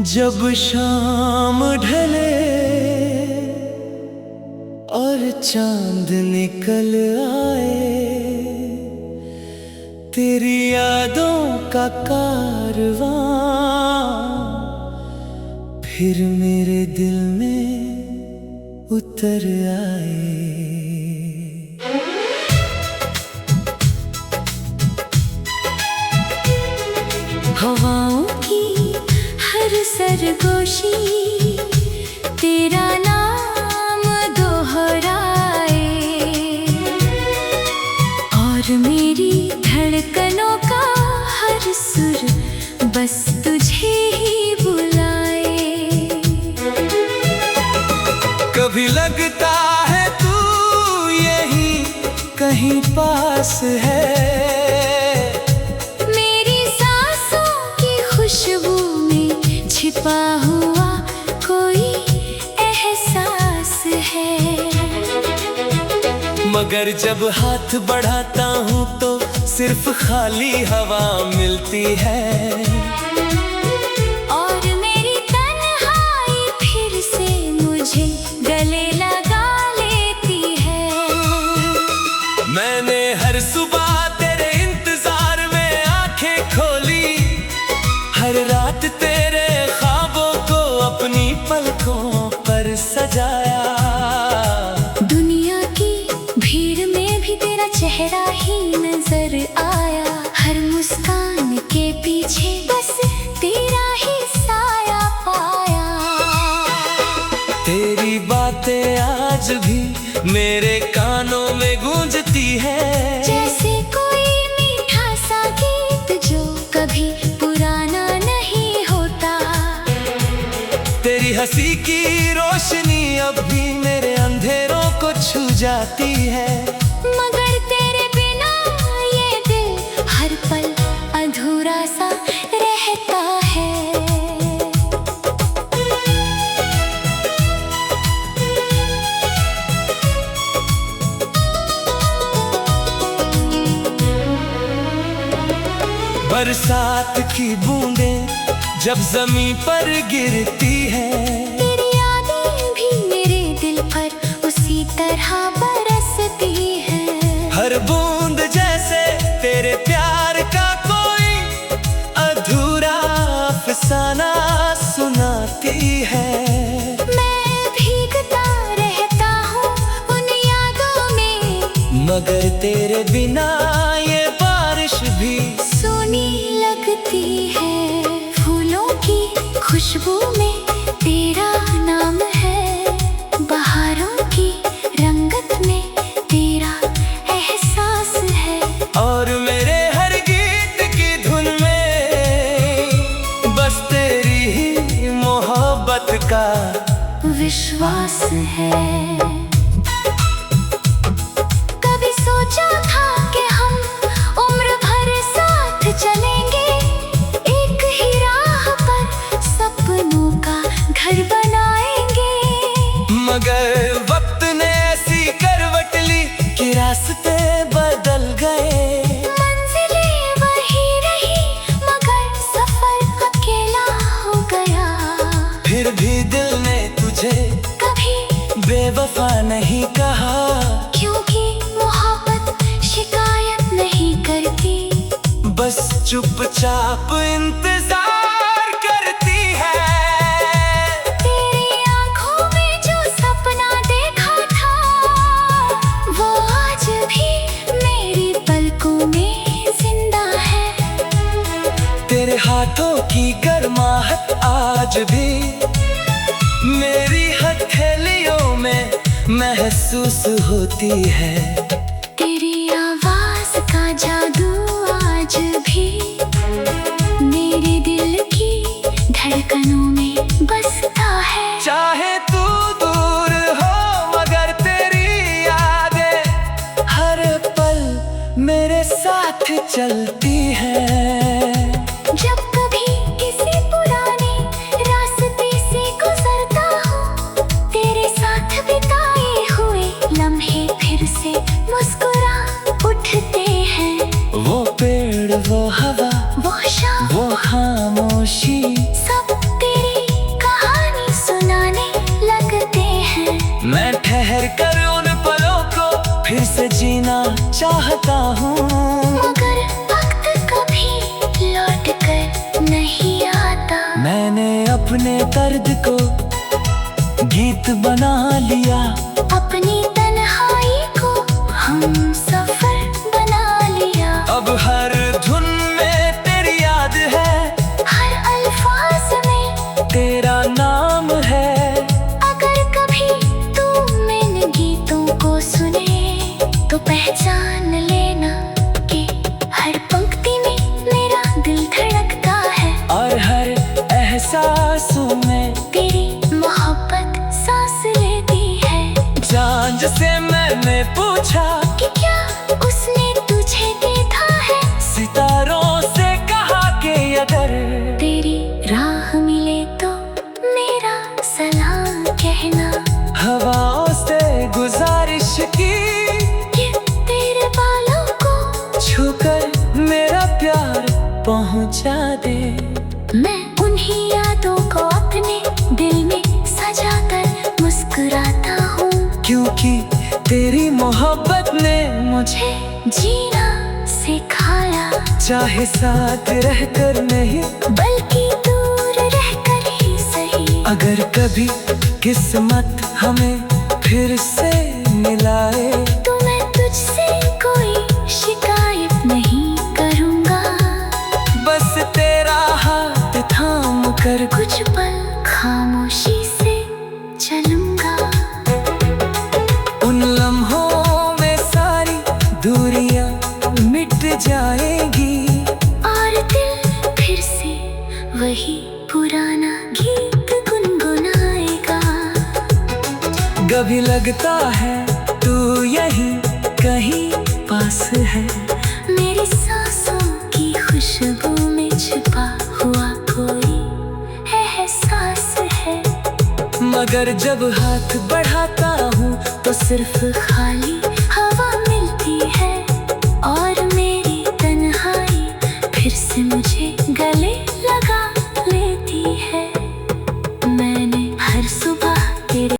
जब शाम ढले और चांद निकल आए, तेरी यादों का कारवां फिर मेरे दिल में उतर आए। हवाओं की हर सरगोशी तेरा नाम दोहराए, और मेरी धड़कनों का हर सुर बस तुझे ही बुलाए। कभी लगता है तू यहीं कहीं पास है, खुशबू में छिपा हुआ कोई एहसास है। मगर जब हाथ बढ़ाता हूँ तो सिर्फ खाली हवा मिलती है, और मेरी तन्हाई फिर से मुझे गले लगा लेती है। मैंने हर सुबह तेरे इंतजार में आंखें खोली, हर रात तेरे ख्वाबों को अपनी पलकों पर सजाया। दुनिया की भीड़ में भी तेरा चेहरा ही नजर आया, हर मुस्कान के पीछे बस तेरा ही साया पाया। तेरी बातें आज भी मेरे कानों में गूंजती है, जैसे कोई मीठा सा गीत जो कभी पुराना नहीं होता। तेरी हंसी की रोशनी अब भी मेरे अंधेरों को छू जाती है, मगर तेरे बिना ये दिल हर पल अधूरा सा रहता है। बरसात की बूंदें जब ज़मीं पर गिरती है, तेरी यादें भी मेरे दिल पर उसी तरह बरसती है। हर बूंद जैसे तेरे प्यार का कोई अधूरा अफसाना सुनाती है। मैं भीगता रहता हूँ उन यादों में, मगर तेरे बिना ये बारिश भी सोनी लगती है। फूलों की खुशबू में तेरा नाम है, बहारों की रंगत में तेरा एहसास है, और मेरे हर गीत की धुन में बस तेरी ही मोहब्बत का विश्वास है। कभी सोचा था कि हम उम्र भर साथ चलेंगे, एक ही राह पर सपनों का घर बनाएंगे। मगर वक्त ने ऐसी करवट ली कि रास्ते बदल गए। मंजिलें वही रही मगर सफर अकेला हो गया। फिर भी दिल ने तुझे कभी बेवफा नहीं कहा, क्योंकि मोहब्बत शिकायत नहीं करती, बस चुपचाप इंतजार करती है। तेरी आंखों में जो सपना देखा था वो आज भी मेरी पलकों में जिंदा है। तेरे हाथों की गर्माहट आज भी मेरी हथेलियों में महसूस होती है। तेरी आवाज का जादू आज भी मेरे दिल की धड़कनों में बसता है। चाहे तू दूर हो मगर तेरी यादें हर पल मेरे साथ चलती हैं। जब कभी किसी पुराने रास्ते से गुजरता हूँ, तेरे साथ बिताए हुए लम्हे फिर से मुस्कुरा उठते हैं। वो पेड़ वो हवा वो शाम वो खामोशी सब तेरी ठहर कर उन पलों को फिर से जीना चाहता हूँ। मगर वक्त कभी लौट कर नहीं आता। मैंने अपने दर्द को गीत बना लिया, अपनी तन्हाई को हम सफर बना लिया। अब हर धुन में तेरी याद है, हर अल्फाज में तेरा नाम है। अगर कभी तू मैंने गीतों को सुने तो पहचान लेना कि हर पंक्ति में मेरा दिल धड़कता है। और हर एहसासों में तेरी मोहब्बत सांस लेती है। जान से मैंने पूछा कि क्या उसने तुझे देखा है। सितारों से कहा कि अगर तेरी राह मिले तो मेरा सलाम कहना। हवाओं से गुजारिश की कि तेरे बालों को छूकर मेरा प्यार पहुंचा दे। मैं उन्हीं यादों को अपने दिल में सजा कर मुस्कुराता हूँ। क्योंकि तेरी मोहब्बत ने मुझे जीना सिखाया, चाहे साथ रहकर नहीं बल्कि दूर रहकर ही सही। अगर कभी किस्मत हमें फिर से मिलाए तो मैं तुझसे कोई शिकायत नहीं करूँगा। बस तेरा हाथ थाम कर कुछ पल खामोशी से चलूँगा। उन लम्हों में सारी दूरियां मिट जाएगी और दिल फिर से वही पुराना गीत गुनगुनाएगा। कभी लगता है तू यहीं कहीं पास है, मेरी सांसों की खुशबू में छिपा हुआ कोई एहसास है। मगर जब हाथ बढ़ाता हूँ तो सिर्फ खाली हवा मिलती है और मेरी तन्हाई फिर से मुझे गले लगा लेती है। मैंने हर सुबह तेरे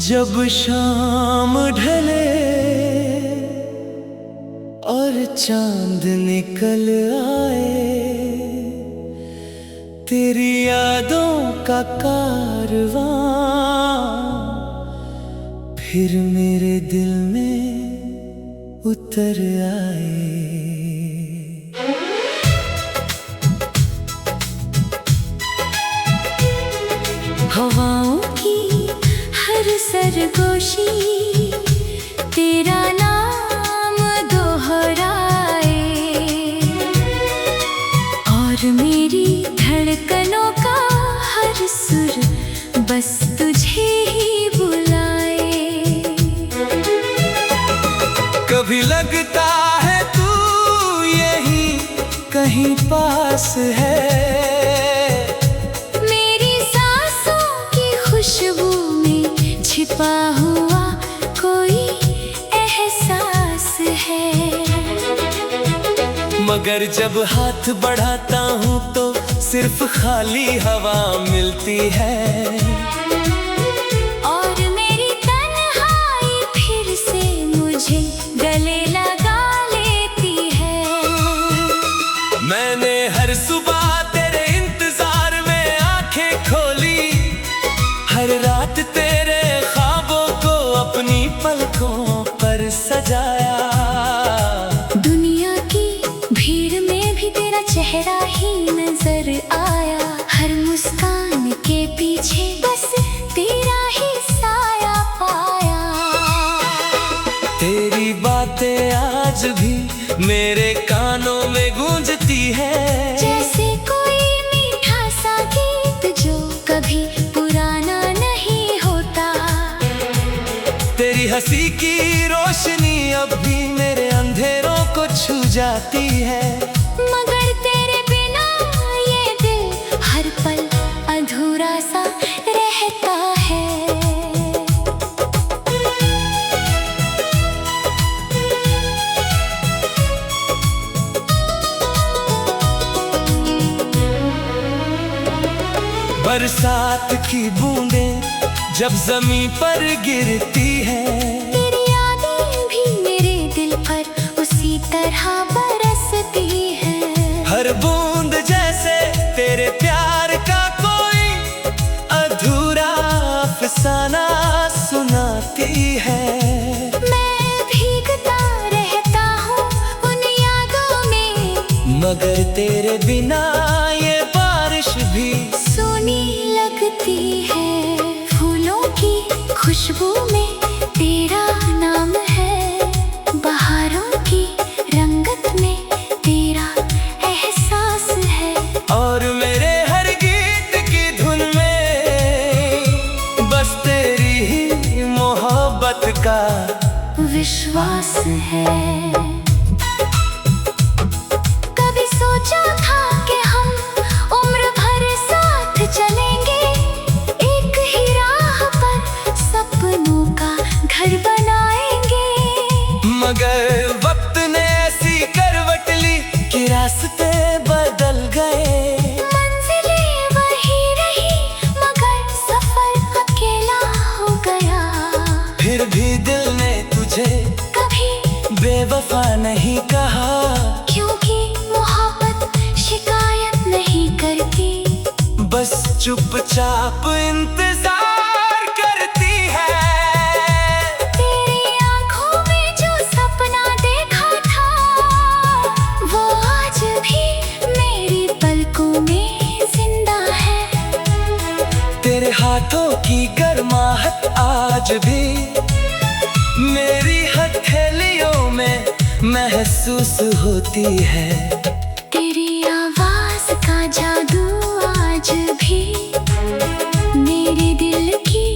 जब शाम ढले और चांद निकल आए, तेरी यादों का कारवां फिर मेरे दिल में उतर आए। हवाओं की हर सरगोशी तेरा नाम दोहराए और मेरी धड़कनों का हर सुर बस तुझे ही बुलाए। कभी लगता है तू यहीं कहीं पास है, खुशबू में छिपा हुआ कोई एहसास है। मगर जब हाथ बढ़ाता हूँ तो सिर्फ खाली हवा मिलती है और मेरी तन्हाई फिर से मुझे गले लगा लेती है। मैंने हर सुबह तेरे इंतजार में आंखें खोली, हर रात तेरे ख्वाबों को अपनी पलकों पर सजाया। दुनिया की भीड़ में भी तेरा चेहरा ही नजर आया। हर मुस्कान के पीछे बस तेरा ही साया पाया। तेरी बातें आज भी मेरे कानों में गूंजती है, जैसे कोई मीठा सा गीत जो कभी पुराना नहीं होता। तेरी हंसी की रोशनी अब भी मेरे अंधेरों जाती है। मगर तेरे बिना ये दिल हर पल अधूरा सा रहता है। बरसात की बूंदें जब जमीन पर गिरती है, तेरी यादें भी मेरे दिल पर उसी तरह बरसती है। हर बूंद जैसे तेरे प्यार का कोई अधूरा अफसाना सुनाती है। मैं भीगता रहता हूँ उन यादों में, मगर तेरे बिना ये बारिश भी सोनी लगती है। फूलों की खुशबू में तेरा नाम है, बहारों की रंगत में तेरा एहसास है। और मेरे हर गीत की धुन में बस तेरी ही मोहब्बत का विश्वास है। कभी सोचा था कि हम उम्र भर साथ चलेंगे, एक ही राह पर सपनों का घर बनाएंगे। मगर वक्त ने ऐसी करवट ली कि रास्ते बदल गए। मंजिलें वही रही मगर सफर अकेला हो गया। फिर भी दिल ने तुझे कभी बेवफा नहीं कहा, क्योंकि मोहब्बत शिकायत नहीं करती, बस चुपचाप इंतजार करती है। तेरी आंखों में जो सपना देखा था वो आज भी मेरी पलकों में जिंदा है। तेरे हाथों की गर्माहट आज भी मेरी हथेलियों में महसूस होती है। तेरी आवाज का जादू आज भी मेरे दिल की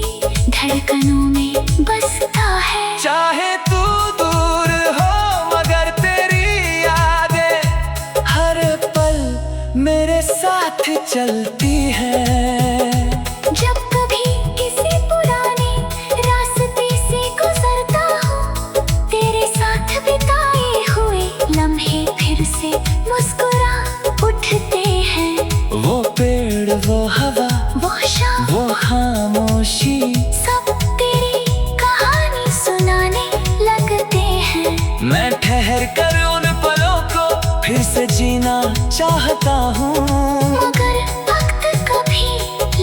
धड़कनों में बसता है। चाहे तू दूर हो मगर तेरी यादें हर पल मेरे साथ चलती हैं। जब कभी किसी पुराने रास्ते से गुजरता हूँ, तेरे साथ बिताए हुए लम्हे फिर से मुस्कुरा उठते हैं। वो पेड़, वो हवा, वो शाम, वो खामोशी, सब तेरी कहानी सुनाने लगते हैं। मैं ठहर कर उन पलों को फिर से जीना चाहता हूँ। मगर वक्त कभी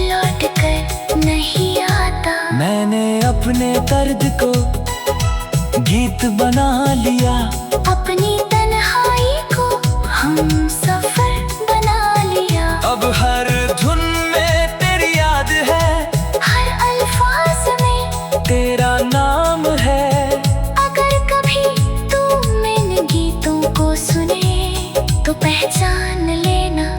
लौट कर नहीं आता। मैंने अपने दर्द को गीत बना लिया, अपनी तन्हाई को हम सफर बना लिया। अब हर धुन में तेरी याद है, हर अल्फाज में तेरा नाम है। अगर कभी तू इन गीतों को सुने तो पहचान लेना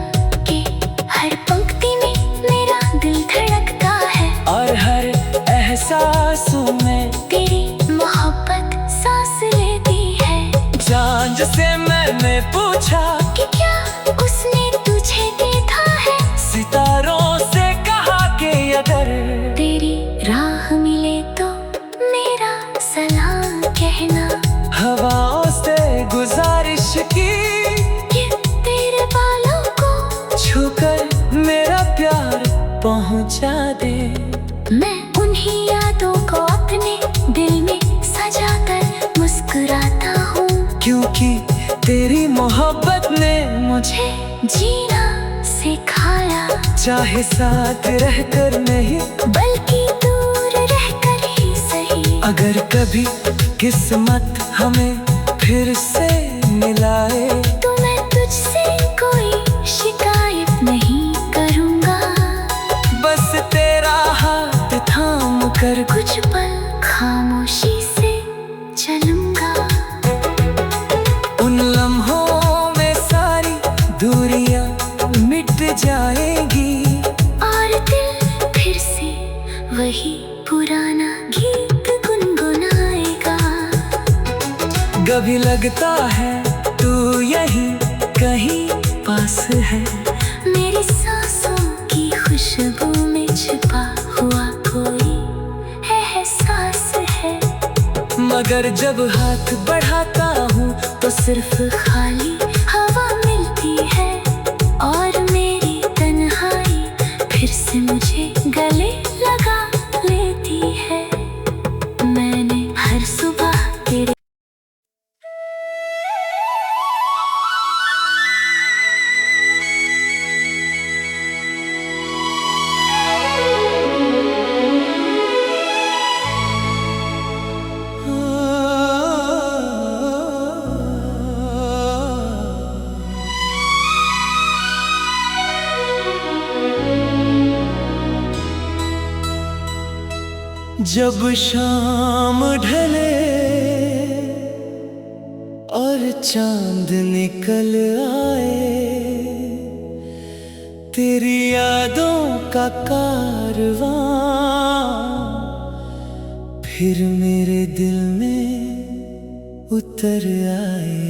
कि हर पंक्ति में मेरा दिल धड़कता है। और हर एहसासों में तेरी मोहब्बत सांस लेती है। जान से मैंने पूछा कि क्या उसने तुझे देखा है, सितारों से कहा कि अगर तेरी राह मिले तो मेरा सलाम कहना। हवाओं से गुजारिश की कि तेरे बालों को छूकर मेरा प्यार पहुंचा दे। मैं उन्हीं यादों को अपने दिल में सजा कर मुस्कुराता हूँ, क्योंकि तेरी मोहब्बत ने मुझे जीना सिखाया। चाहे साथ रहकर नहीं, बल्कि दूर रहकर ही सही। अगर कभी किस्मत हमें फिर से मिलाए तो मैं तुझसे कोई शिकायत नहीं करूँगा। बस तेरा हाथ थाम कर कुछ पल खामोशी से चलूँगा। उन लम्हों में सारी दूरियां मिट जाएगी, और दिल फिर से वही पुराना गीत गुनगुनाएगा। कभी लगता है तू यहीं कहीं पास है। मेरी सांसों की खुशबू में छिपा हुआ कोई एहसास है। मगर जब हाथ बढ़ाता हूँ तो सिर्फ खाली हवा मिलती है और मेरी तन्हाई फिर से मुझे गले लगा लेती है। मैंने हर सुबह तेरे जब शाम ढले और चांद निकल आए, तेरी यादों का कारवां फिर मेरे दिल में उतर आए।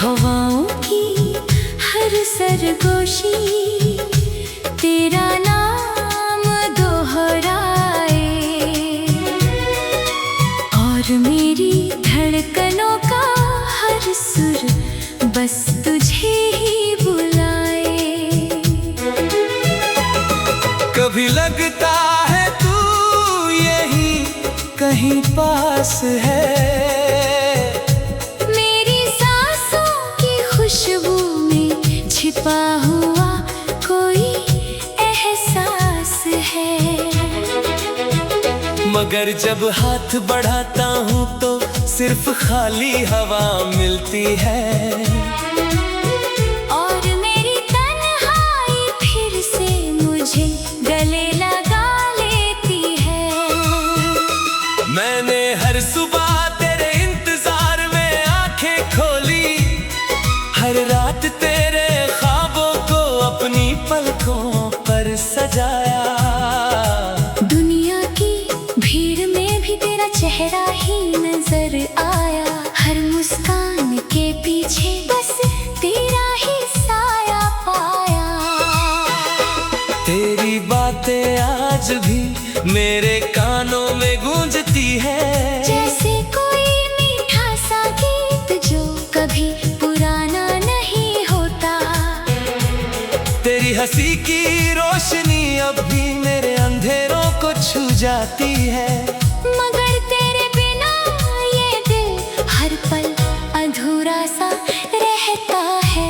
हवाओं की हर सरगोशी तेरा नाम दोहराए और मेरी धड़कनों का हर सुर बस तुझे ही बुलाए। कभी लगता है तू यहीं कहीं पास है। खुशबू में छिपा हुआ कोई एहसास है। मगर जब हाथ बढ़ाता हूँ तो सिर्फ खाली हवा मिलती है और मेरी तन्हाई फिर से मुझे गले लगा लेती है। मैंने हर सुबह तेरे इंतजार में आंखें खोली, हर रात तेरे ख्वाबों को अपनी पलकों पर सजाया। दुनिया की भीड़ में भी तेरा चेहरा ही नजर आया। हर मुस्कान के पीछे बस तेरा ही साया पाया। तेरी बातें आज भी मेरे कानों में गूंजती है, जैसे कोई मीठा सा गीत जो कभी पुराना नहीं होता। तेरी हंसी की रोशनी अब भी मेरे अंधेरों को छू जाती है। मगर तेरे बिना ये दिल हर पल अधूरा सा रहता है।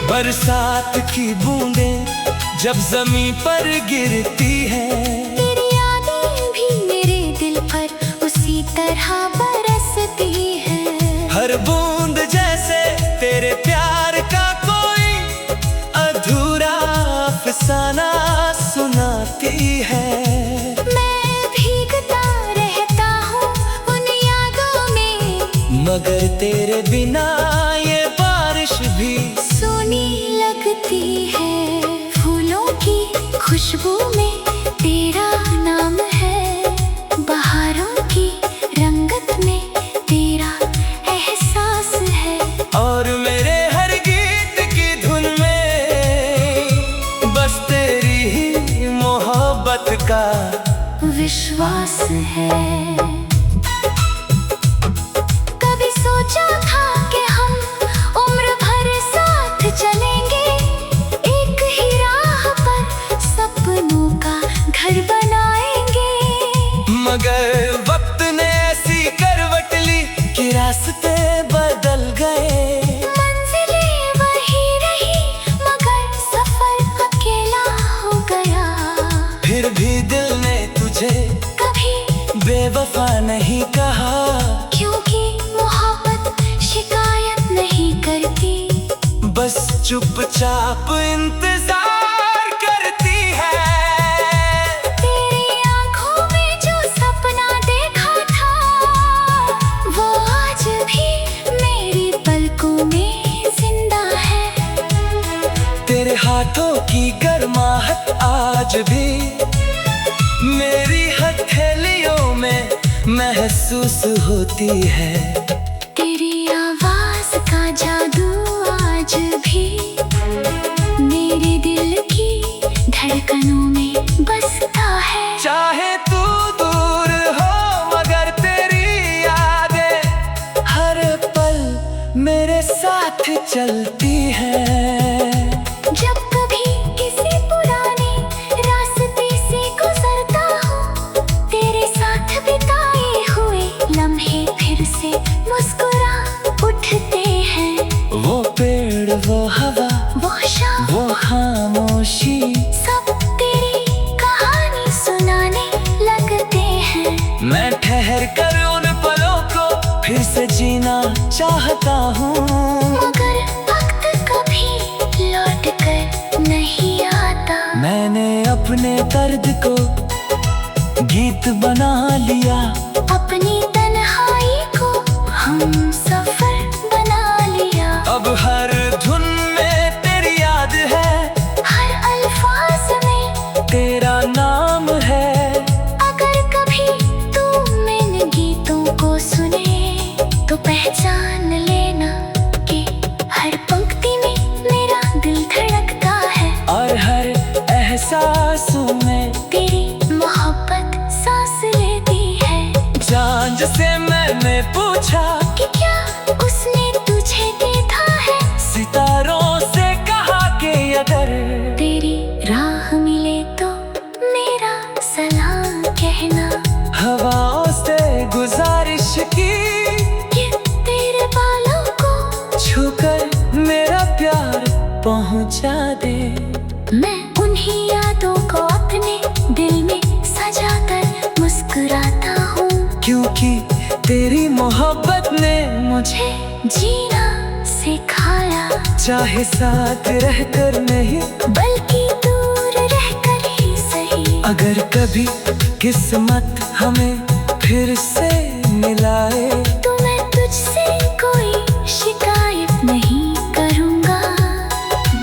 बरसात की बूंदें जब जमीन पर गिरती है, तेरी यादें भी मेरे दिल पर उसी तरह बरसती है। हर बूंद जैसे तेरे प्यार का कोई अधूरा अफसाना सुनाती है। मैं भीगता रहता हूँ उन यादों में, मगर तेरे बिना ये बारिश भी सोनी लगती है। फूलों की खुशबू में तेरा नाम है, बहारों की रंगत में तेरा एहसास है। और मेरे हर गीत की धुन में बस तेरी ही मोहब्बत का विश्वास है। कभी सोचा था कि हम उम्र भर साथ चलेंगे, एक ही राह पर सपनों का घर बनाएंगे। मगर वक्त ने ऐसी करवट ली कि रास्ते बदल गए। मंजिलें वही रही मगर सफर अकेला हो गया। फिर भी दिल ने तुझे कभी बेवफा नहीं कहा, क्योंकि मोहब्बत शिकायत नहीं करती, बस चुपचाप इंतजार करती है। तेरी आंखों में जो सपना देखा था की गर्माहट आज भी मेरी हथेलियों में महसूस होती है। तेरी आवाज का जादू आज भी मेरे दिल की धड़कनों में बसता है। चाहे तू दूर हो मगर तेरी यादें हर पल मेरे साथ चलती है। जब कभी किसी पुराने रास्ते से गुजरता हूँ, तेरे साथ बिताए हुए लम्हे फिर से मुस्कुरा उठते हैं। वो पेड़, वो हवा, वो शाम, वो खामोशी, सब तेरी कहानी सुनाने लगते हैं। मैं ठहर कर उन पलों को फिर से जीना चाहता हूँ, मगर वक्त कभी लौट कर नहीं आता। मैंने अपने दर्द को गीत बना लिया, अपनी तन्हाई को हम सफर बना लिया। अब हर धुन में तेरी याद है, हर अल्फाज में तेरा नाम है। अगर कभी तू इन गीतों को सुने तो पहचान लेना कि हर पंक्ति में मेरा दिल धड़कता है। और हर एहसासों में तेरी मोहब्बत सांस लेती है। चांद से मैंने पूछा कि क्या उसने तुझे देखा है। सितारों से कहा कि अगर तेरी राह मिले तो मेरा सलाम कहना। हवाओं से गुजारिश की कि तेरे बालों को छूकर मेरा प्यार पहुंचा दे। मैं उन्हीं यादों को अपने दिल में सजाकर मुस्कुराता हूँ, क्योंकि तेरी मोहब्बत ने मुझे जीना सिखाया। चाहे साथ रहकर नहीं, बल्कि दूर रहकर ही सही। अगर कभी किस्मत हमें फिर से मिलाए तो मैं तुझसे कोई शिकायत नहीं करूँगा।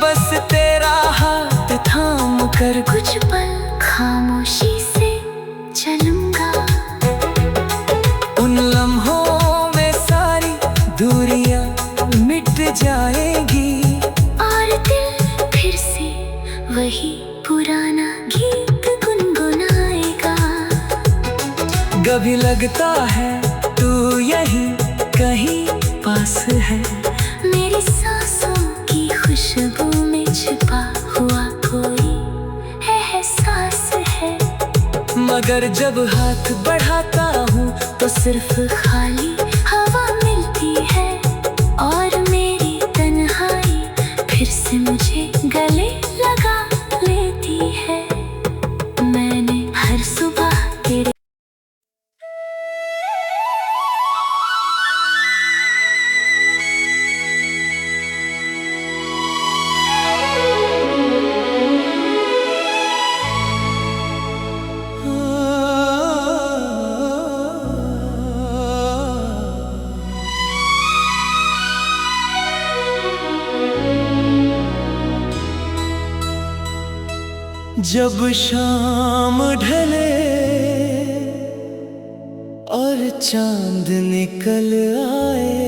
बस तेरा हाथ थाम कर कुछ पल खामोशी से चलूँगा। उन लम्हों में सारी दूरियां मिट जाएगी और दिल फिर से वही पुराना गीत गुनगुनाएगा। कभी लगता है तू यहीं कहीं पास है, मेरी सांसों की खुशबू में छिपा हुआ कोई एहसास है। मगर जब हाथ बढ़ाता हूँ तो सिर्फ खाली हवा मिलती है और मेरी तन्हाई फिर से मुझे गले लगा लेती है। मैंने हर सुबह तेरे जब शाम ढले और चांद निकल आए,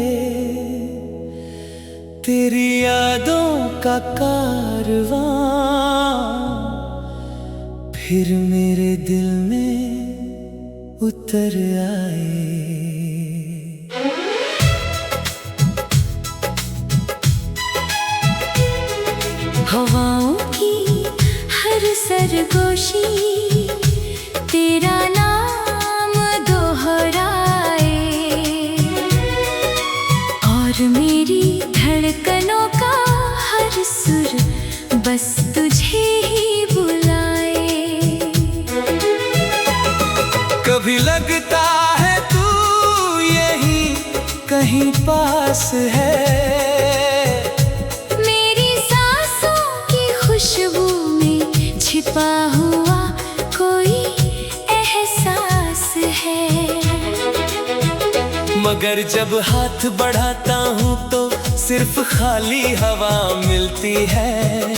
तेरी यादों का कारवां फिर मेरे दिल में उतर आए। हवाओं की हर सरगोशी तेरा नाम दोहराए और मेरी धड़कनों का हर सुर बस तुझे ही बुलाए। कभी लगता है तू यहीं कहीं पास है, खुशबू में छिपा हुआ कोई एहसास है। मगर जब हाथ बढ़ाता हूँ तो सिर्फ खाली हवा मिलती है।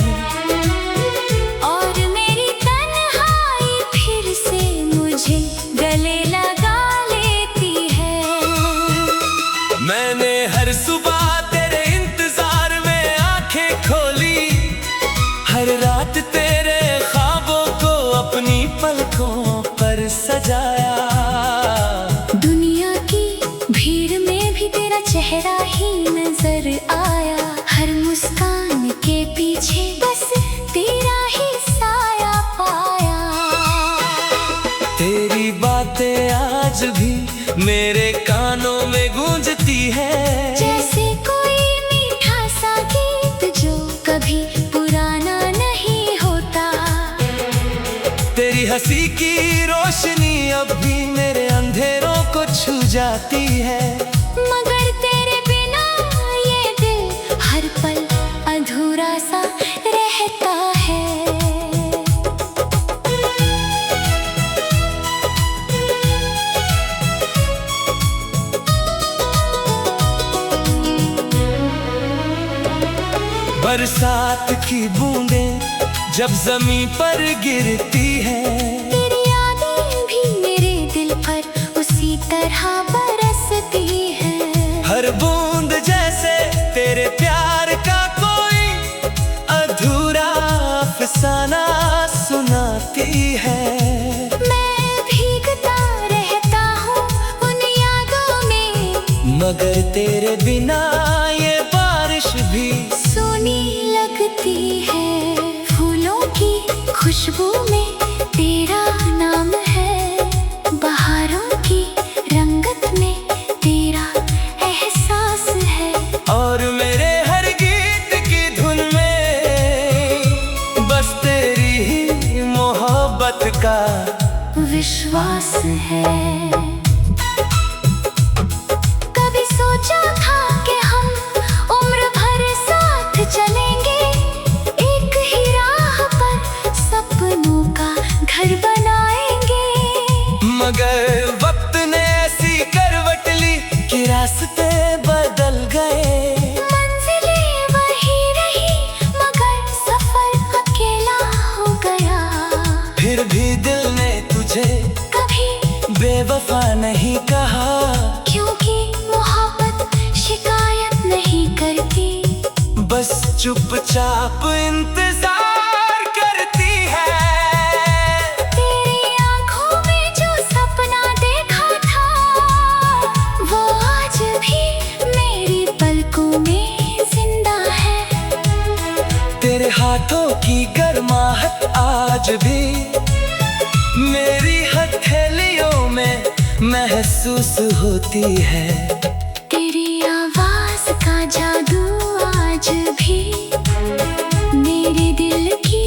भीड़ में भी तेरा चेहरा ही नजर आया। हर मुस्कान के पीछे बस तेरा ही साया पाया। तेरी बातें आज भी मेरे कानों में गूंजती है, जैसे कोई मीठा सा गीत जो कभी पुराना नहीं होता। तेरी हंसी की रोशनी अब भी मेरे अंधेरों को छू जाती है। मगर तेरे बिना ये दिल हर पल अधूरा सा रहता है। बरसात की बूंदें जब जमीन पर गिरती है, तेरी यादें भी मेरे दिल पर उसी तरह बरसती है। हर बूंद जैसे तेरे प्यार का कोई अधूरा अफसाना सुनाती है। मैं भीगता रहता हूँ उन यादों में, मगर तेरे बिना ये बारिश भी सोनी लगती है। फूलों की खुशबू में तेरा नाम है, बहारों की रंगत में तेरा एहसास है। और मेरे हर गीत की धुन में बस तेरी ही मोहब्बत का विश्वास है। कभी सोचा था कि हम उम्र भर साथ चलेंगे, एक ही राह पर सपनों का घर बनाएंगे। मगर वक्त ने ऐसी करवट ली कि रास्ते बदल गए। मंजिलें वही रही मगर सफर अकेला हो गया। फिर भी दिल ने तुझे कभी बेवफा नहीं कहा, क्योंकि मोहब्बत शिकायत नहीं करती, बस चुपचाप इंतजार करती है। तेरी आंखों में जो सपना देखा था वो आज भी मेरी पलकों में जिंदा है। तेरे हाथों की गर्माहट आज भी मेरी हथेलियों में महसूस होती है। तेरी आवाज का जादू आज भी मेरे दिल की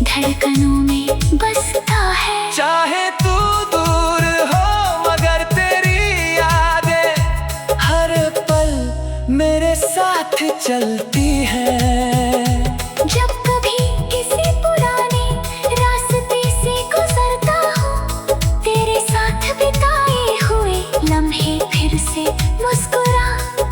धड़कनों में बसता है। चाहे तू दूर हो मगर तेरी यादें हर पल मेरे साथ चलती हैं। जब कभी किसी पुराने रास्ते से गुजरता हूँ, तेरे साथ बिताए हुए लम्हे फिर से मुस्कुरा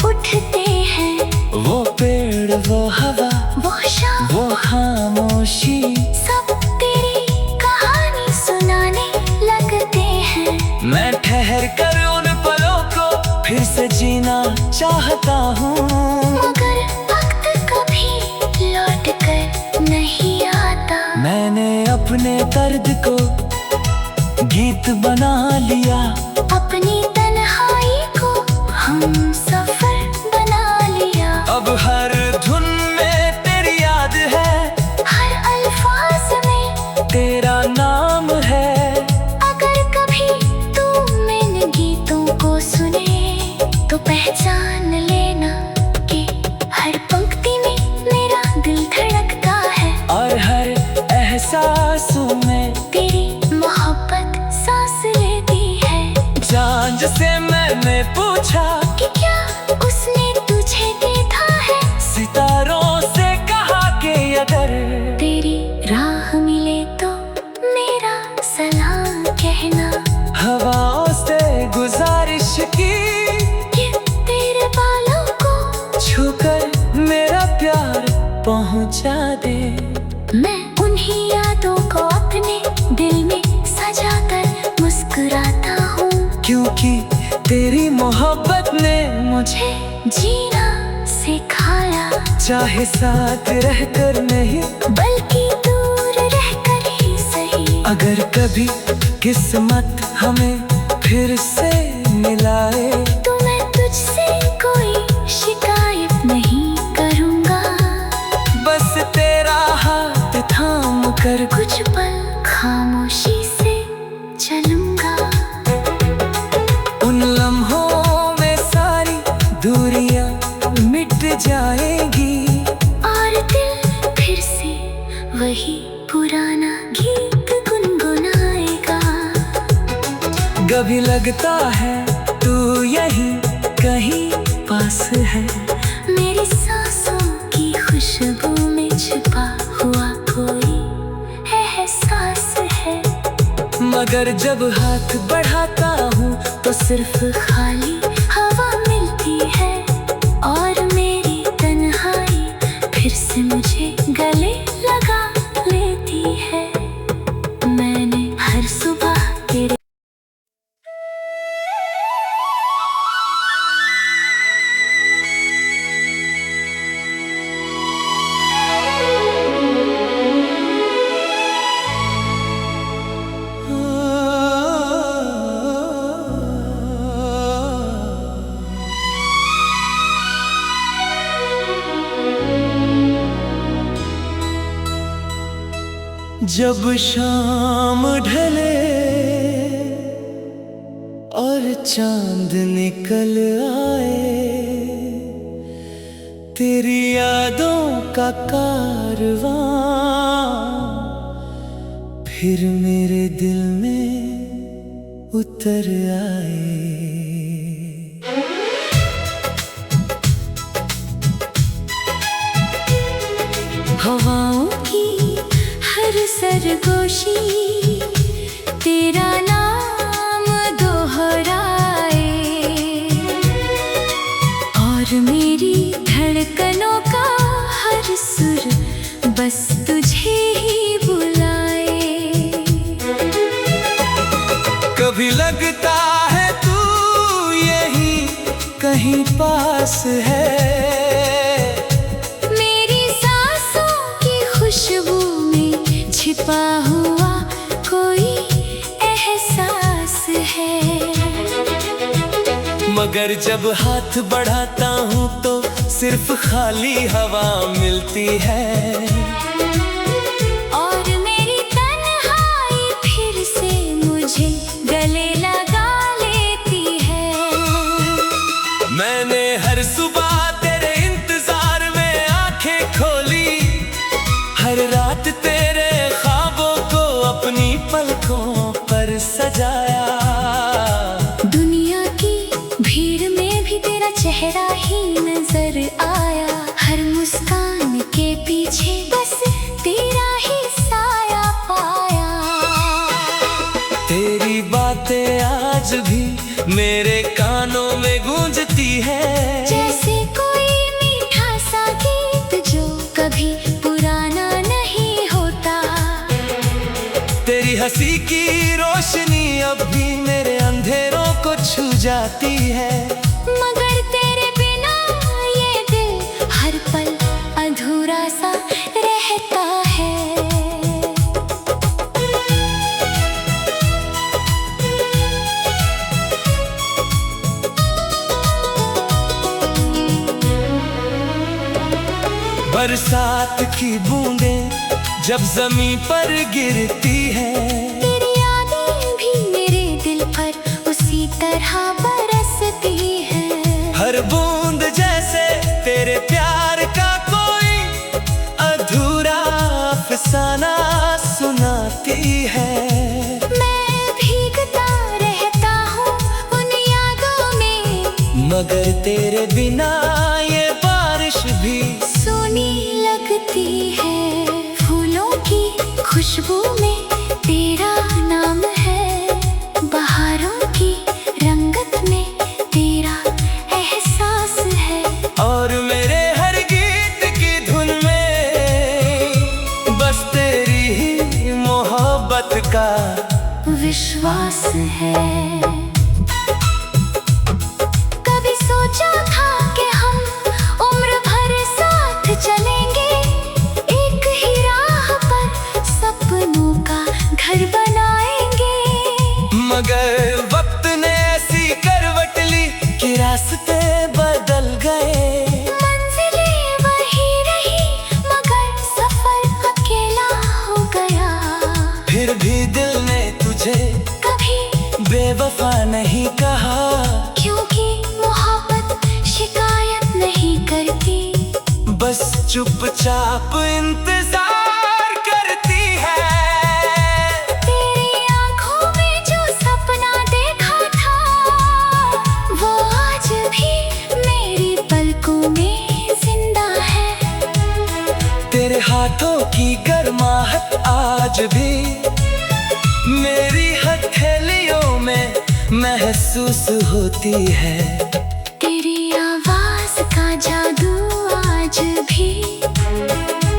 उठते हैं। वो पेड़, वो हवा, वो शाम, वो खामोशी, सब तेरी कहानी सुनाने लगते हैं। मैं ठहर कर उन पलों को फिर से जीना चाहता हूँ। मगर वक्त कभी लौट कर नहीं आता। मैंने अपने दर्द को गीत बना लिया, अपनी तन्हाई को हम सफर बना लिया। अब हर धुन में तेरी याद है, हर अल्फाज में तेरा नाम है। अगर कभी तू इन गीतों को सुने तो पहचान लेना कि हर पंक्ति में मेरा दिल धड़कता है। और हर एहसासों में तेरी मोहब्बत सांस लेती है। जान से मैंने पूछा कि क्या उसने तुझे देखा है, सितारों से कहा कि अगर तेरी राह मिले तो मेरा सलाम कहना। हवाओं से गुजारिश की कि तेरे बालों को छूकर मेरा प्यार पहुंचा दे। मैं उन्हीं यादों को अपने दिल में सजा कर मुस्कुराता हूँ, क्योंकि तेरी मोहब्बत ने मुझे जीना सिखाया। चाहे साथ रहकर नहीं बल्कि दूर रहकर ही सही। अगर कभी किस्मत हमें फिर से मिलाए तो मैं और कुछ पल खामोशी से चलूंगा। उन लम्हों में सारी दूरियां मिट जाएंगी और दिल फिर से वही पुराना गीत गुनगुनाएगा। कभी लगता है तू यही कहीं पास है, मेरी सांसों की खुशबू में छिपा हुआ कोई एहसास है। मगर जब हाथ बढ़ाता हूँ तो सिर्फ खाली हवा मिलती है और मेरी तन्हाई फिर से मुझे गले लगा लेती है। मैंने हर सुबह तेरे जब शाम ढले और चांद निकल आए, तेरी यादों का कारवां फिर मेरे दिल में उतर आए। हवाओं की हर सरगोशी तेरा नाम दोहराए और मेरी धड़कनों का हर सुर बस तुझे ही बुलाए। कभी लगता है तू यही कहीं पास है, खुशबू में छिपा हुआ कोई एहसास है। मगर जब हाथ बढ़ाता हूँ तो सिर्फ खाली हवा मिलती है और मेरी तन्हाई फिर से मुझे गले लगा लेती है। मैंने हर सुबह तेरे इंतजार में आंखें खोली, हर रात तेरे ख्वाबों को अपनी पलकों पर सजाया। दुनिया की भीड़ में भी तेरा चेहरा ही नजर आया, हर मुस्कान के पीछे बस तेरा ही साया पाया। तेरी बातें आज भी मेरे कानों में गूंजती है, जैसे कोई मीठा सा गीत जो कभी पुराना नहीं होता। तेरी हंसी की रोशनी अब भी मेरे अंधेरों को छू जाती है। मगर तेरे बिना ये दिल हर पल अधूरा सा रहता है। बरसात की बूंदें जब जमीन पर गिरती है, तेरी यादें भी मेरे दिल पर उसी तरह बरसती है। हर बूंद जैसे तेरे प्यार का कोई अधूरा अफसाना सुनाती है। मैं भीगता रहता हूँ उन यादों में, मगर तेरे बिना ये बारिश भी सोनी लगती है। फूलों की खुशबू में तेरा नाम है, बहारों की रंगत में तेरा एहसास है और मेरे हर गीत की धुन में बस तेरी ही मोहब्बत का विश्वास है। कभी सोचा था कि हम उम्र भर साथ चलेंगे, एक ही राह पर सपनों का घर बनाएंगे। मगर वक्त ने ऐसी करवट ली कि रास्ते बदल गए। मंजिलें वही रही मगर सफर अकेला हो गया। चुपचाप इंतजार करती है। तेरी आंखों में जो सपना देखा था वो आज भी मेरी पलकों में जिंदा है। तेरे हाथों की गर्माहट आज भी मेरी हथेलियों में महसूस होती है। तेरी आवाज का जादू आज भी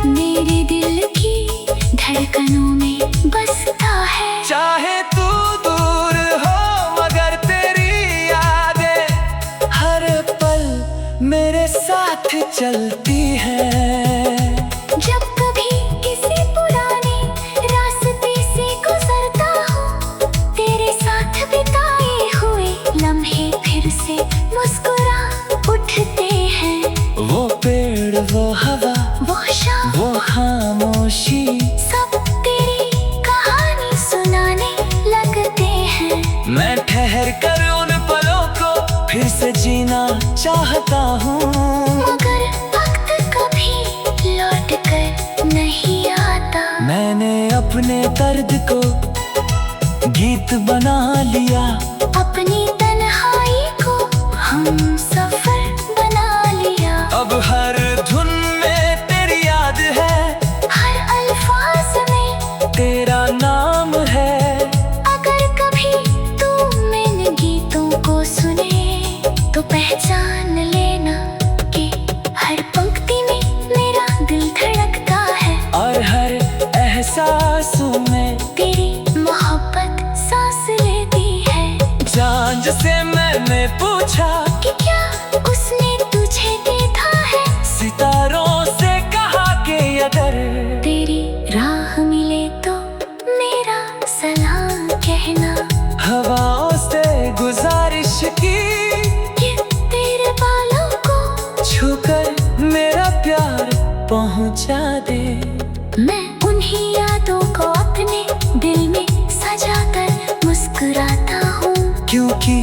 मेरे दिल की धड़कनों में बसता है। चाहे तू दूर हो मगर तेरी यादें हर पल मेरे साथ चलती हैं। जब कभी किसी पुराने रास्ते से गुजरता हूँ तेरे साथ बिताए हुए लम्हे फिर से मुस्कुरा उठते हैं। वो पेड़, वो हवा, वो शाम, वो खामोशी, सब तेरी कहानी सुनाने लगते हैं। मैं ठहर कर उन पलों को फिर से जीना चाहता हूँ। मगर वक्त कभी लौट कर नहीं आता। मैंने अपने दर्द को गीत बना लिया, अपनी तन्हाई को हम सफर बना लिया। अब हर धुन में तेरी याद है, हर अल्फाज में तेरा नाम है। अगर कभी तू इन गीतों को सुने तो पहचान लेना कि हर पंक्ति में मेरा दिल धड़कता है। और हर एहसासों में तेरी मोहब्बत सांस लेती है। जान से मैंने पूछा कि क्या उसने तुझे देखा है। सितारों से कहा कि अगर तेरी राह मिले तो मेरा सलाम कहना। हवाओं से गुजारिश की कि तेरे बालों को छूकर मेरा प्यार पहुंचा दे। मैं उन्हीं यादों को अपने दिल में सजा कर मुस्कुराता हूँ। क्योंकि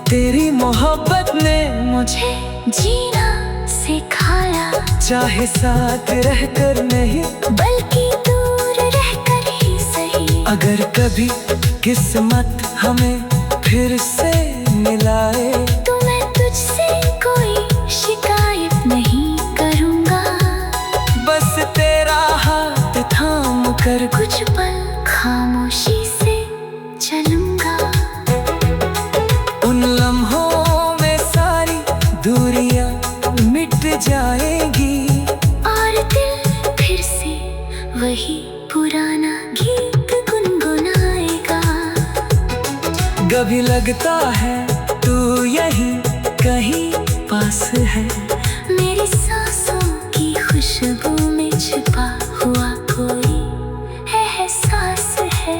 तेरी मोहब्बत ने मुझे जीना सिखाया। चाहे साथ रहकर नहीं बल्कि दूर रहकर ही सही। अगर कभी किस्मत हमें फिर से मिलाए तो मैं तुझसे कोई शिकायत नहीं करूँगा। बस तेरा हाथ थाम कर कुछ पल खामोशी से चलूँगा। उन लम्हों में सारी दूरियां मिट जाएगी और दिल फिर से वही पुराना गीत गुनगुनाएगा। कभी लगता है तू यहीं कहीं पास है, मेरी सांसों की खुशबू में छिपा हुआ कोई एहसास है।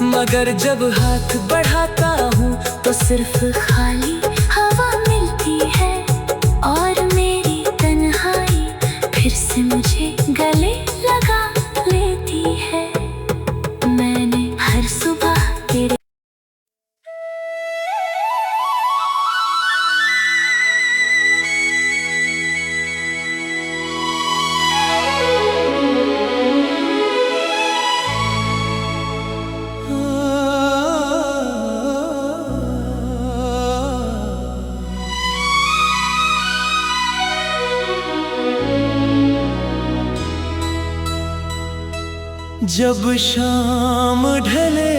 मगर जब हाथ बढ़ाता हूँ तो सिर्फ खाली हवा मिलती है और मेरी तन्हाई फिर से मुझे गले लगा लेती है। मैंने हर सुबह तेरे जब शाम ढले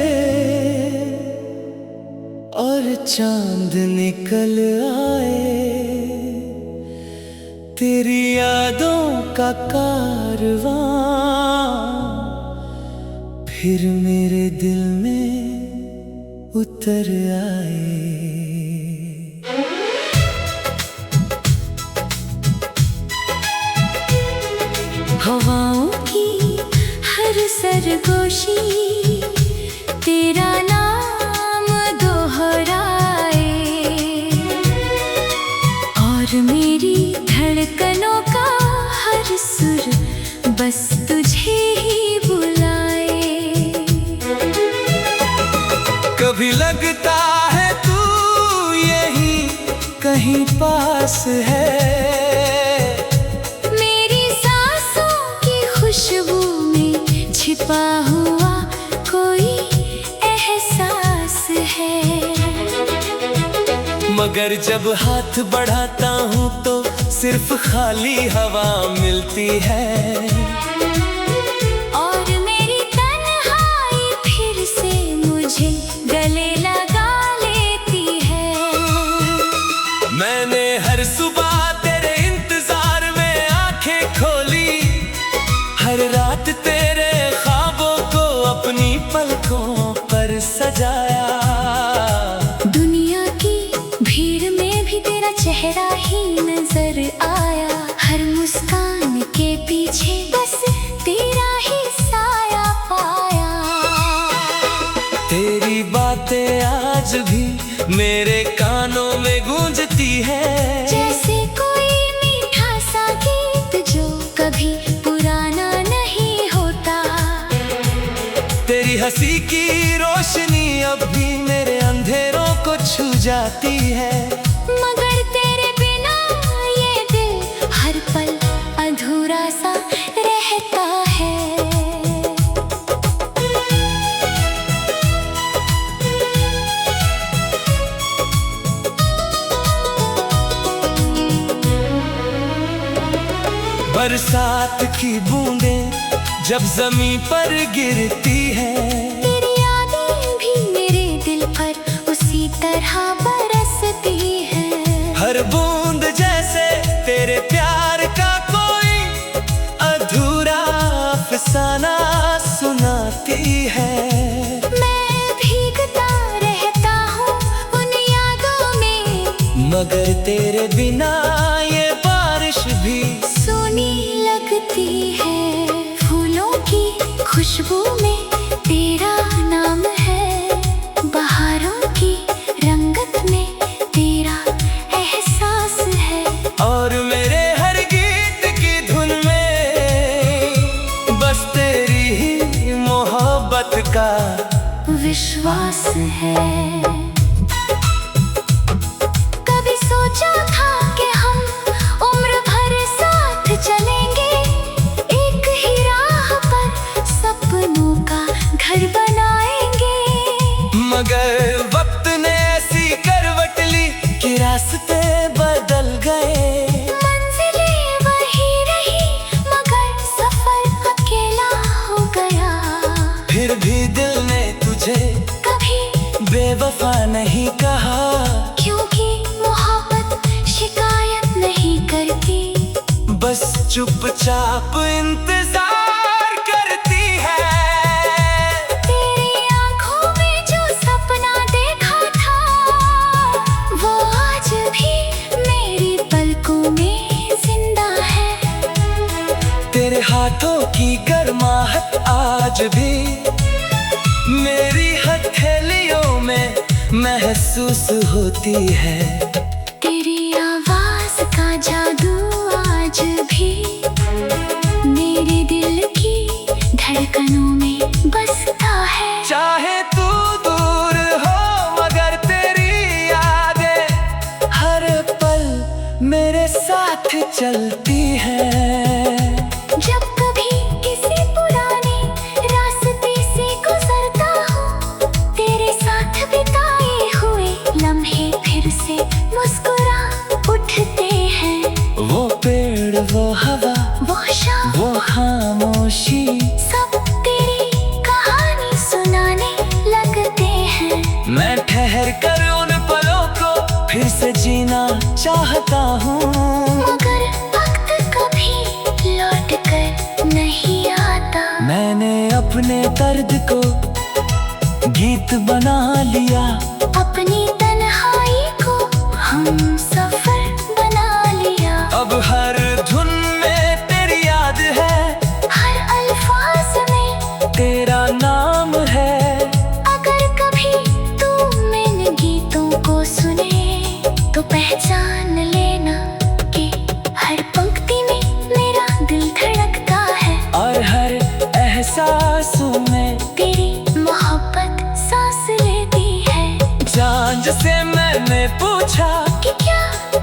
और चांद निकल आए, तेरी यादों का कारवां फिर मेरे दिल में उतर आए। हवाओं की हर सरगोशी तेरा नाम दोहराए और मेरी धड़कनों का हर सुर बस तुझे ही बुलाए। कभी लगता है तू यहीं कहीं पास है, मेरी छिपा हुआ कोई एहसास है। मगर जब हाथ बढ़ाता हूँ तो सिर्फ खाली हवा मिलती है। और मेरी तन्हाई फिर से मुझे गले लगा लेती है। मैंने हर सुबह तेरे इंतजार में आंखें खोली, हर रात तेरे ख्वाबों को अपनी पलकों पर सजाया। दुनिया की भीड़ में भी तेरा चेहरा ही नजर आया। हर मुस्कान के पीछे बस तेरा ही साया पाया। तेरी बातें आज भी मेरे कानों में गूंजती है, जैसे कोई मीठा सा गीत जो कभी पुराना नहीं होता। तेरी हंसी की रोशनी अब भी मेरे अंधेरों को छू जाती है। मगर तेरे बिना ये दिल हर पल अधूरा सा रहता है। बरसात की बूंदें जब जमीन पर गिरती है, तेरी यादें भी मेरे दिल पर उसी तरह बरसती है। हर बूंद जैसे तेरे प्यार का कोई अधूरा अफसाना सुनाती है। मैं भीगता रहता हूँ उन यादों में, मगर तेरे बिना ये बारिश भी सोनी लगती है। फूलों की खुशबू में तेरा नाम है, बहारों की रंगत में तेरा एहसास है। और मेरे हर गीत की धुन में बस तेरी ही मोहब्बत का विश्वास है। कभी सोचा था कि हम उम्र भर साथ चलेंगे, एक ही राह पर सपनों का घर बनाएंगे। मगर वक्त ने ऐसी करवट ली कि रास्ते बदल गए। मंजिलें वही रही मगर सफर अकेला हो गया। फिर भी दिल ने तुझे कभी बेवफा नहीं कहा, क्योंकि मोहब्बत शिकायत नहीं करती, बस चुपचाप इंतजार करती है। तेरी आंखों में जो सपना देखा था वो आज भी मेरी पलकों में जिंदा है। तेरे हाथों की गर्माहट आज भी मेरी हथेलियों में महसूस होती है। तेरी आवाज का जादू आज भी मेरे दिल की धड़कनों में बसता है। चाहे तू दूर हो मगर तेरी यादें हर पल मेरे साथ चलती हैं। जब कभी किसी पुराने रास्ते से गुजरता हूँ, तेरे साथ बिताए हुए लम्हे फिर से मुस्कुरा उठते हैं। वो पेड़, वो हवा, वो शाम, वो खामोशी, सब तेरी कहानी सुनाने लगते हैं। मैं ठहर कर उन पलों को फिर से जीना चाहता हूँ। मगर वक्त कभी लौट कर नहीं आता। मैंने अपने दर्द को गीत बना लिया, अपनी तन्हाई को हम सफर बना लिया। अब हर धुन में तेरी याद है, हर अल्फाज में तेरा नाम है। अगर कभी तू इन गीतों को सुने तो पहचान लेना कि हर पंक्ति में मेरा दिल धड़कता है। और हर एहसासों में तेरी मोहब्बत सांस लेती है। जान से मैंने पूछा कि क्या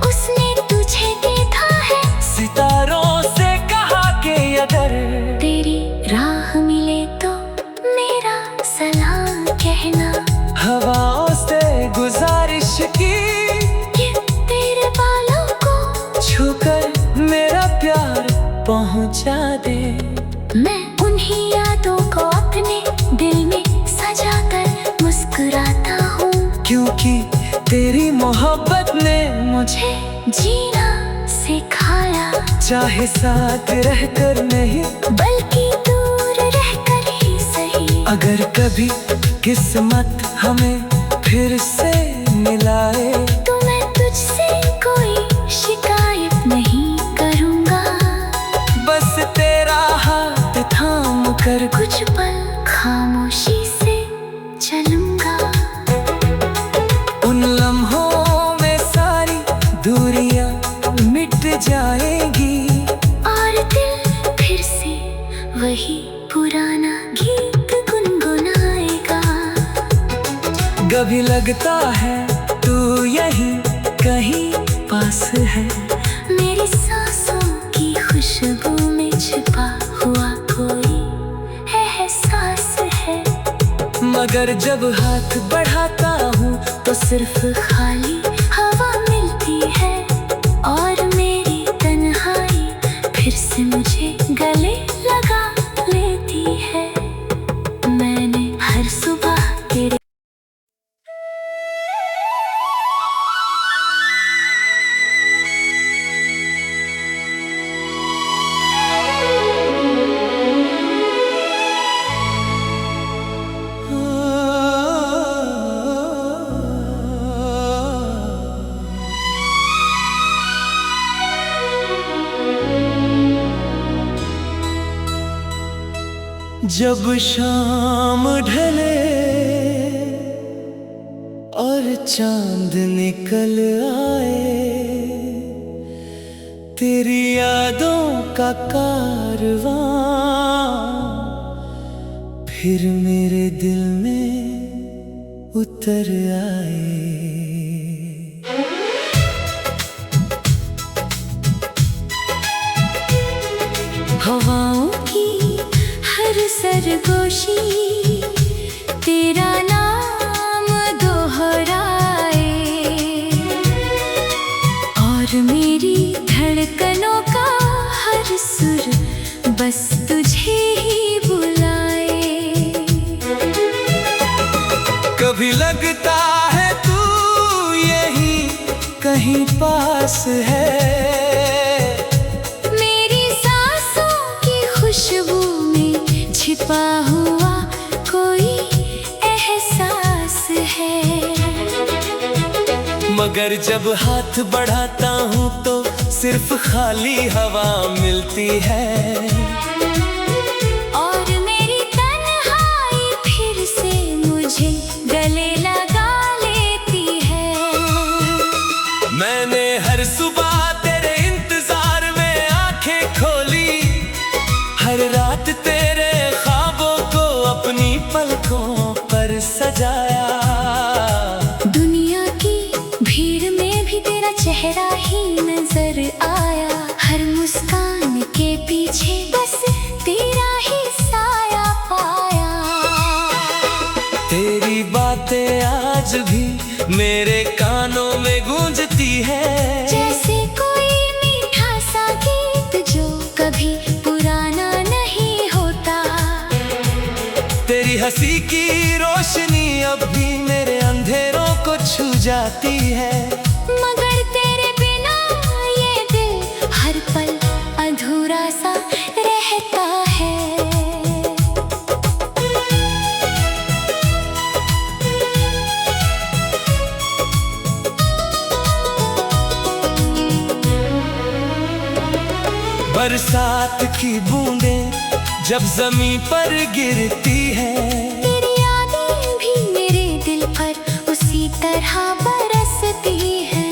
उसने तुझे देखा है। सितारों से कहा कि अगर तेरी राह मिले तो मोहब्बत ने मुझे जीना सिखाया, चाहे साथ रहकर नहीं बल्कि दूर रहकर ही सही। अगर कभी किस्मत हमें फिर से मिलाए तो मैं तुझसे कोई शिकायत नहीं करूँगा। बस तेरा हाथ थाम कर कुछ पल खामोशी से चलूँगा। उन लम्हों में सारी दूरियां मिट जाएगी और दिल फिर से वही पुराना गीत गुनगुनाएगा। कभी लगता है तू यहीं कहीं पास है, मेरी सांसों की खुशबू में छिपा हुआ कोई एहसास है। मगर जब हाथ बढ़ाता हूँ तो सिर्फ खाली हवा मिलती है और मेरी तन्हाई फिर से मुझे गले लगा लेती है। मैंने हर सुबह तेरे जब शाम ढले और चांद निकल आए, तेरी यादों का कारवां फिर मेरे दिल में उतर आए। हवाओं की हर सरगोशी तेरा नाम दोहराए और मेरी धड़कनों का हर सुर बस तुझे ही बुलाए। कभी लगता है तू यहीं कहीं पास है, खुशबू में छिपा हुआ कोई एहसास है। मगर जब हाथ बढ़ाता हूँ तो सिर्फ खाली हवा मिलती है और मेरी तन्हाई फिर से मुझे गले लगा लेती है। मैंने हर सुबह तेरे इंतजार में आंखें खोली, हर रात तेरे ख्वाबों को अपनी पलकों पर सजाया। दुनिया की भीड़ में भी तेरा चेहरा ही नजर आया, हर मुस्कान के पीछे बस तेरा ही साया पाया। तेरी बातें आज भी मेरे कानों में गूंजती है, जैसे कोई मीठा सा गीत जो कभी पुराना नहीं होता। तेरी हंसी की रोशनी अब भी मेरे अंधेरों को छू जाती है। मगर तेरे बिना ये दिल हर पल अधूरा सा रहता है। बरसात की बूंदें जब जमीन पर गिरती है, तेरी यादें भी मेरे दिल पर उसी तरह बरसती है।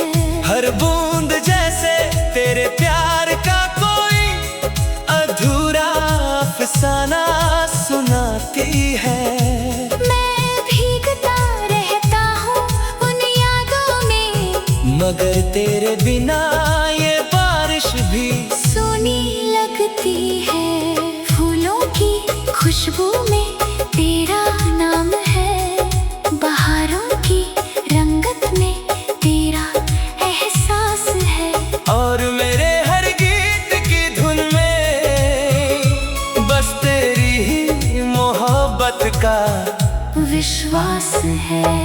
हर बूंद जैसे तेरे प्यार का कोई अधूरा अफसाना सुनाती है। मैं भीगता रहता हूँ उन यादों में, मगर तेरे बिना ये बारिश भी सोनी लगती है। फूलों की खुशबू में तेरा नाम है, बहारों की रंगत में तेरा एहसास है। और मेरे हर गीत की धुन में बस तेरी ही मोहब्बत का विश्वास है।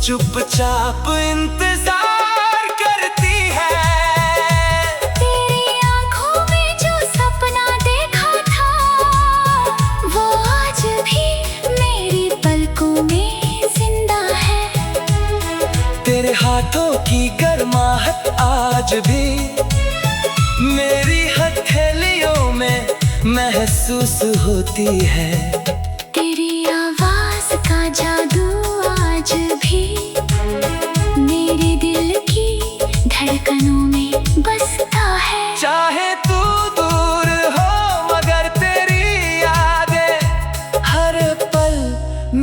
चुपचाप इंतजार करती है। तेरी आंखों में जो सपना देखा था वो आज भी मेरी पलकों में जिंदा है। तेरे हाथों की गर्माहट आज भी मेरी हथेलियों में महसूस होती है। तेरी आवाज का जादू आज भी मेरे दिल की धड़कनों में बसता है। चाहे तू दूर हो मगर तेरी यादें हर पल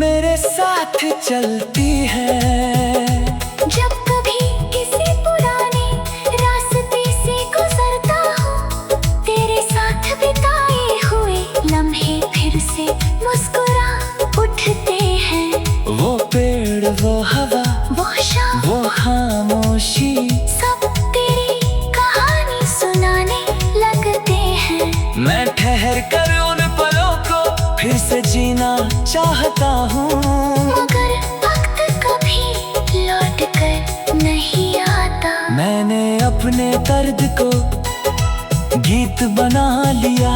मेरे साथ चलती है। जब कभी किसी पुराने रास्ते से गुजरता हूँ तेरे साथ बिताए हुए लम्हे फिर से मुस्कुरा उठते हैं। वो पेड़, वो हवा, वो शाम, वो खामोशी, सब तेरी कहानी सुनाने लगते हैं। मैं ठहर कर उन पलों को फिर से जीना चाहता हूँ। मगर वक्त कभी लौट कर नहीं आता। मैंने अपने दर्द को गीत बना लिया,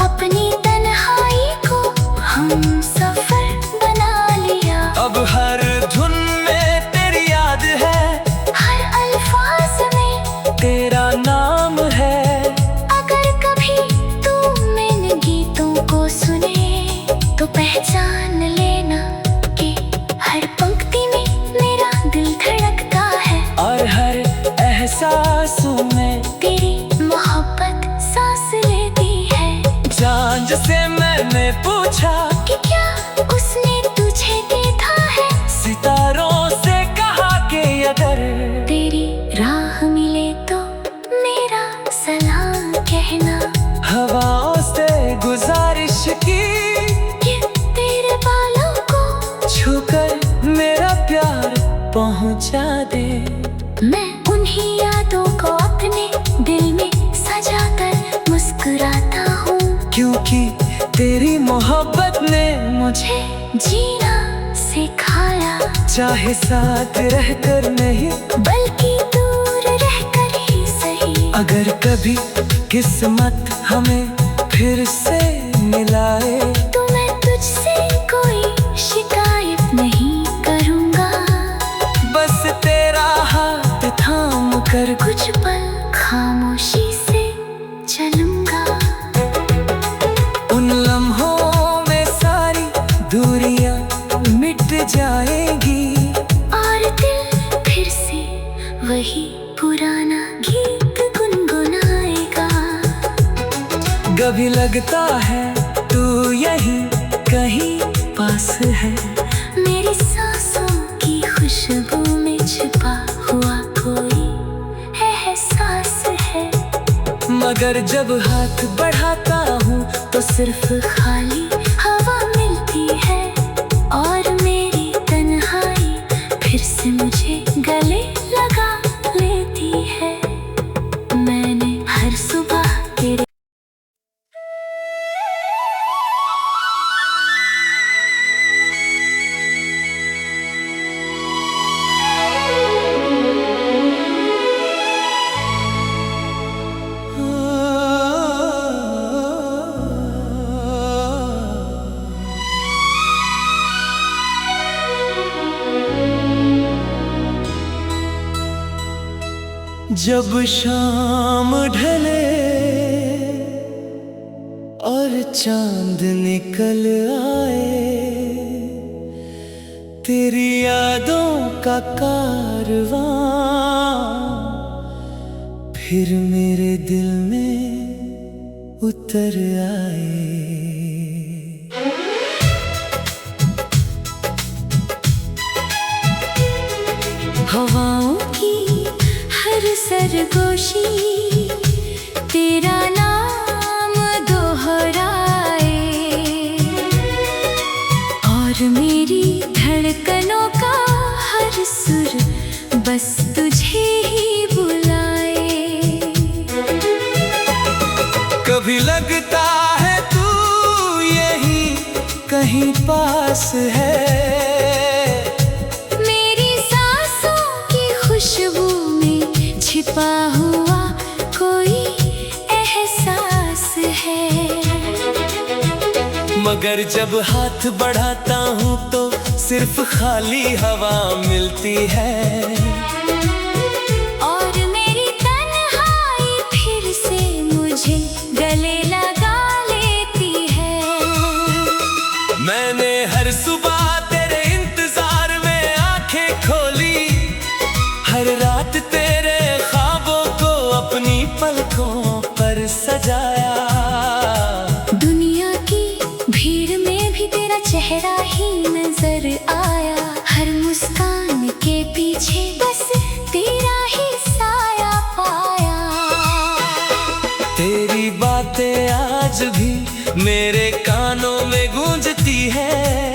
अपनी तन्हाई को हम सफर बना लिया। अब हर धुन में तेरी याद है, हर अल्फाज में तेरा नाम है। अगर कभी तू इन गीतों को सुने तो पहचान लेना कि हर पंक्ति में मेरा दिल धड़कता है। और हर एहसासों में तेरी मोहब्बत सांस लेती है। जान से मैंने पूछा कि क्या उसने तुझे देखा है। सितारों से कहा कि अगर तेरी राह मिले तो मेरा सलाम कहना। हवाओं से गुजारिश की कि तेरे बालों को छूकर मेरा प्यार पहुंचा दे। मैं उन्हीं यादों को अपने दिल में सजा कर मुस्कुराता हूँ। क्योंकि तेरी मोहब्बत ने मुझे जीना सिखाया, चाहे साथ रहकर नहीं बल्कि दूर रहकर ही सही। अगर कभी किस्मत हमें फिर से मिलाए तो मैं तुझसे कोई शिकायत नहीं करूँगा। बस तेरा हाथ थाम कर कुछ पल खामोशी से चलूँगा। उन लम्हों में सारी दूरियां मिट जाएगी और दिल फिर से वही पुराना गीत गुनगुनाएगा। कभी लगता है तू यहीं कहीं पास है, मेरी सांसों की खुशबू में छिपा हुआ कोई एहसास है। मगर जब हाथ बढ़ाता हूँ तो सिर्फ खाली हवा मिलती है और मेरी तन्हाई फिर से मुझे गले लगा लेती है। मैंने हर सुबह तेरे जब शाम ढले और चांद निकल आए, तेरी यादों का कारवां फिर मेरे दिल में उतर आए। हवाओं की हर सरगोशी तेरा नाम दोहराए और मेरी धड़कनों का हर सुर बस तुझे ही बुलाए। कभी लगता है तू यहीं कहीं पास है, मेरी खुशबू में छिपा हुआ कोई एहसास है। मगर जब हाथ बढ़ाता हूँ तो सिर्फ खाली हवा मिलती है। और मेरी तन्हाई फिर से मुझे गले लगा लेती है। मैंने हर सुबह तेरे इंतजार में आंखें खोली, हर रात तेरे ख्वाबों को अपनी पलकों पर सजाया। दुनिया की भीड़ में भी तेरा चेहरा ही नजर आया। हर मुस्कान के पीछे बस तेरा ही साया पाया। तेरी बातें आज भी मेरे कानों में गूंजती है।